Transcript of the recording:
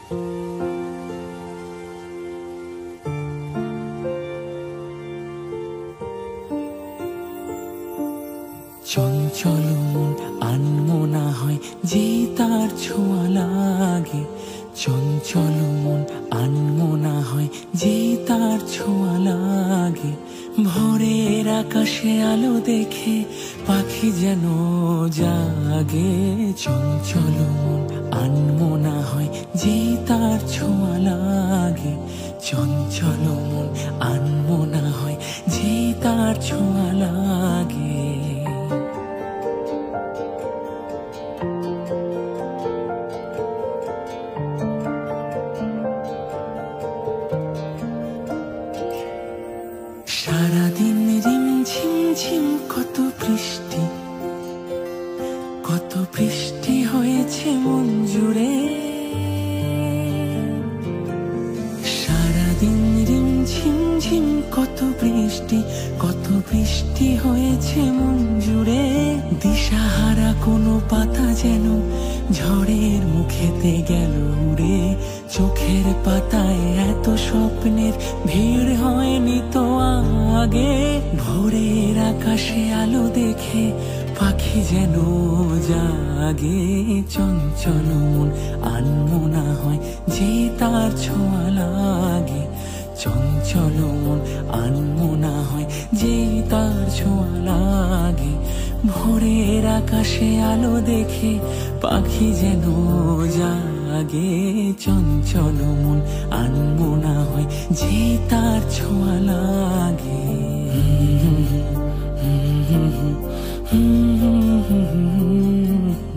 চঞ্চল মন আনমনা হয় যে তার ছোঁয়া লাগে। চঞ্চল মন আনমনা হয় যে তার ছোঁয়া লাগে। ভোরের আকাশে আলো দেখে পাখি যেন জাগে। চঞ্চল মন আনমনা হয় যে তার ছোঁয়া লাগে। চঞ্চল মন আনমনা হয় যে তার ছোঁয়া লাগে। সারাদিন ঝিম ঝিম কত বৃষ্টি, কত বৃষ্টি হয়েছে মন জুড়ে। সারাদিন ঝিম ঝিম কত বৃষ্টি, কত বৃষ্টি হয়েছে মন জুড়ে। দিশাহারা কোনো পাতা যেন ঝড়ের মুখেতে গেল উড়ে। চোখের পাতায় এত স্বপ্নের ভিড় হয়নি তো আগে। ভোরের আকাশে আলো দেখে পাখি যেন জাগে। চঞ্চল মন আনমনা হয় যে তার ছোঁয়া লাগে। চঞ্চল মন আনমনা হয় যে তার ছোঁয়া লাগে। ভোরের আকাশে আলো দেখে পাখি যেন জাগে। চঞ্চল মন আনমনা হয় যে তার ছোঁয়া লাগে। হুম হুম হুম হুম হুম হুম হুম হুম।